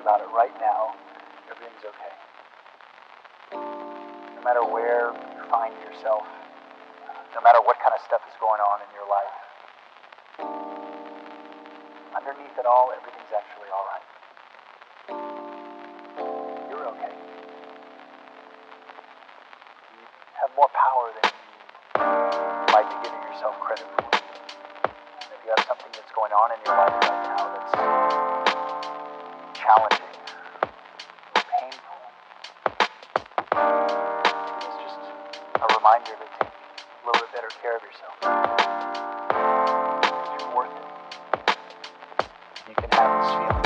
about it right now, everything's okay. No matter where you find yourself, no matter what kind of stuff is going on in your life, underneath it all, everything's actually all right. You're okay. You have more power than you might be giving yourself credit for. If you have something that's going on in your life right now that's challenging, painful, it's just a reminder to take a little bit better care of yourself. Because you're worth it. You can have this feeling.